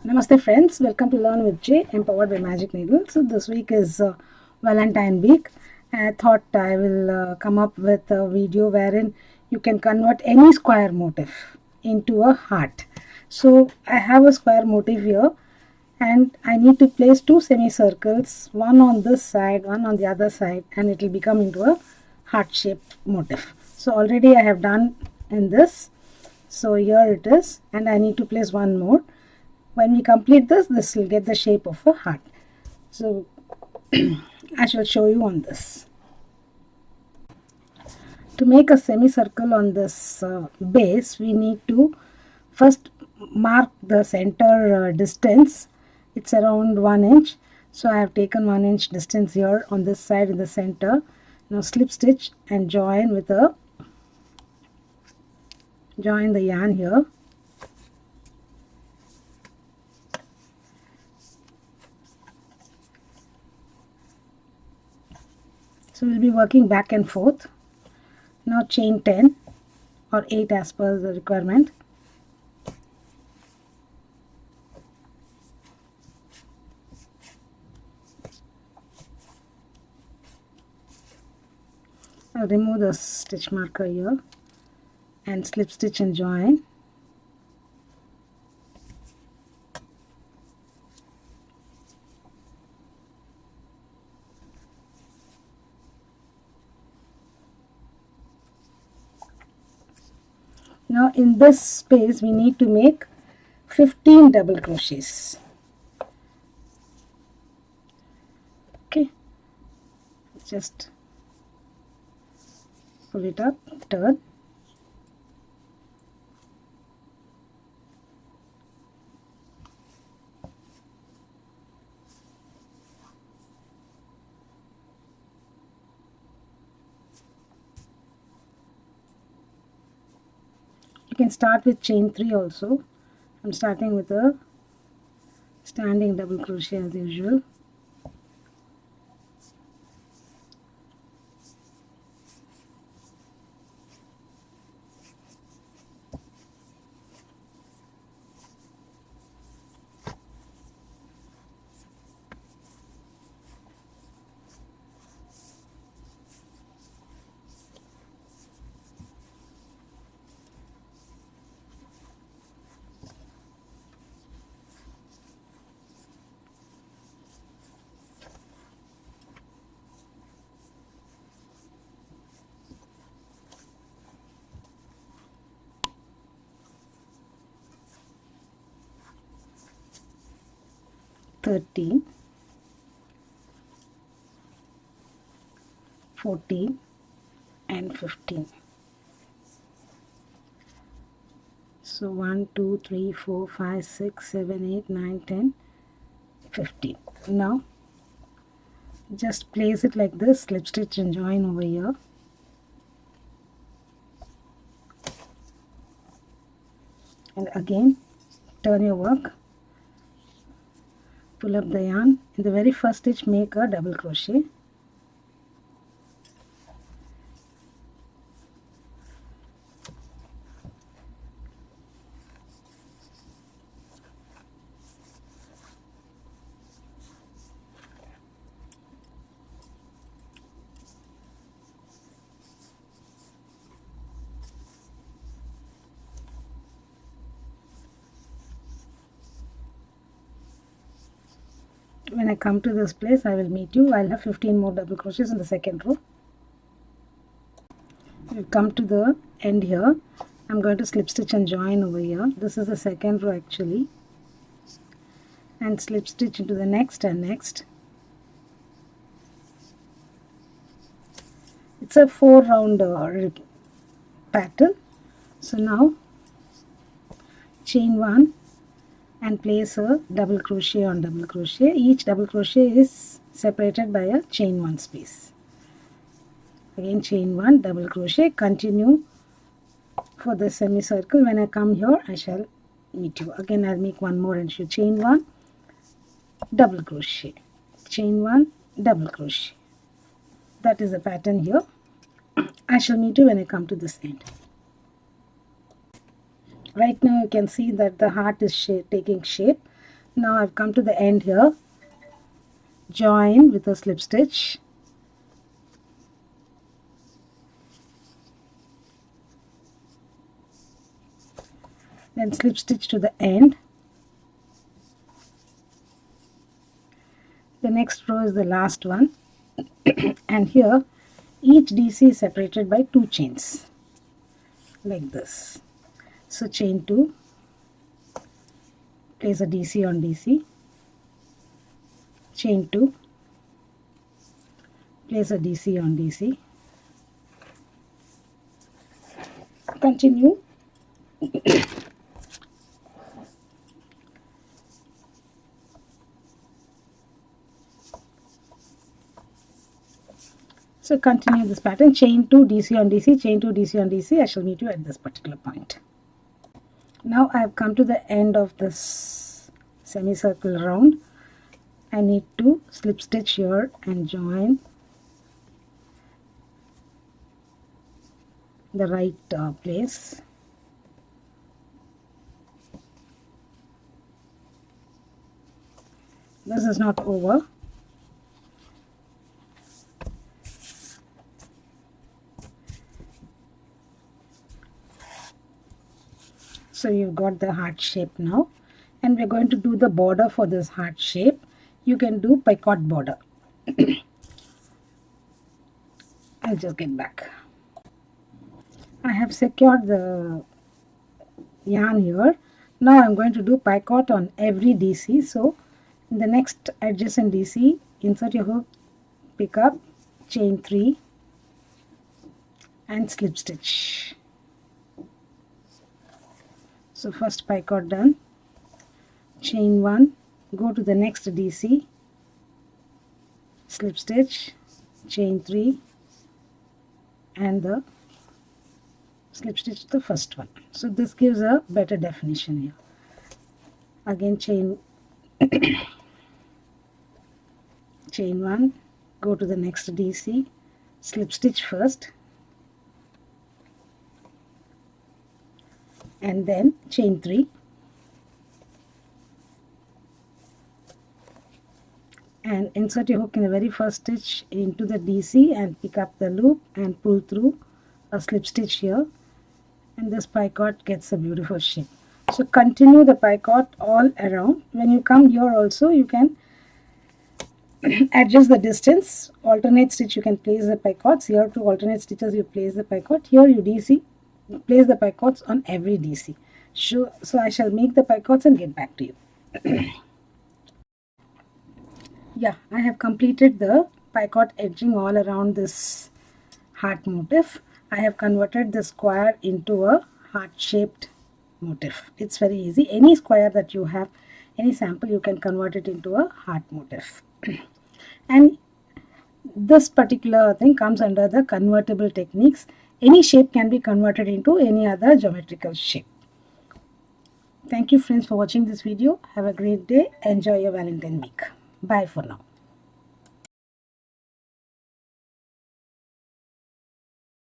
Namaste friends, welcome to Learn with J, empowered by Magic Needle. So this week is Valentine week. I thought I will come up with a video wherein you can convert any square motif into a heart. So I have a square motif here and I need to place two semicircles, one on this side, one on the other side, and it will become into a heart shaped motif. So already I have done in this. So here it is, and I need to place one more. When we complete this will get the shape of a heart. So I shall show you on this. To make a semicircle on this base, we need to first mark the center distance. It's around 1 inch. So I have taken 1 inch distance here on this side in the center. Now slip stitch and join the yarn here. So we'll be working back and forth. Now chain 10 or 8 as per the requirement. I'll remove the stitch marker here and slip stitch and join. Now in this space we need to make 15 double crochets. Okay, just pull it up, turn. You can start with chain 3 also. I'm starting with a standing double crochet as usual. (13), 14 and 15. So 1, 2, 3, 4, 5, 6, 7, 8, 9, 10, 15. Now just place it like this, slip stitch and join over here. And again turn your work, pull up the yarn. In the very first stitch make a double crochet. When I come to this place, I will meet you. I'll have 15 more double crochets in the second row. We'll come to the end here. I'm going to slip stitch and join over here. This is the second row actually. And slip stitch into the next and next. It's a 4 round pattern. So now chain 1 and place a double crochet on double crochet. Each double crochet is separated by a chain 1 space. Again chain 1, double crochet, continue for the semicircle. When I come here, I shall meet you. Again I'll make one more and show chain 1, double crochet, chain 1, double crochet. That is the pattern here. I shall meet you when I come to this end. Right now you can see that the heart is taking shape. Now I've come to the end here. Join with a slip stitch. Then slip stitch to the end. The next row is the last one. And here each DC is separated by 2 chains like this. So chain 2, place a DC on DC, chain 2, place a DC on DC, continue. So continue this pattern, chain 2, DC on DC, chain 2, DC on DC. I shall meet you at this particular point. Now I have come to the end of this semicircle round. I need to slip stitch here and join the right place. This is not over. So you've got the heart shape now, and we're going to do the border for this heart shape. You can do picot border. I'll just get back. I have secured the yarn here. Now I'm going to do picot on every DC. So in the next adjacent DC, insert your hook, pick up, chain 3 and slip stitch. So first picot done, chain 1, go to the next DC, slip stitch, chain 3 and the slip stitch the first one. So this gives a better definition here. Again chain chain 1, go to the next DC, slip stitch first and then chain 3 and insert your hook in the very first stitch into the DC and pick up the loop and pull through a slip stitch here, and this picot gets a beautiful shape. So continue the picot all around. When you come here also you can adjust the distance, alternate stitch you can place the picots. Here to alternate stitches you place the picot, here you DC place the picots on every DC. So I shall make the picots and get back to you. Yeah, I have completed the picot edging all around this heart motif. I have converted the square into a heart shaped motif. It's very easy. Any square that you have, any sample, you can convert it into a heart motif. And this particular thing comes under the convertible techniques. Any shape can be converted into any other geometrical shape. Thank you friends for watching this video. Have a great day. Enjoy your Valentine week. Bye for now.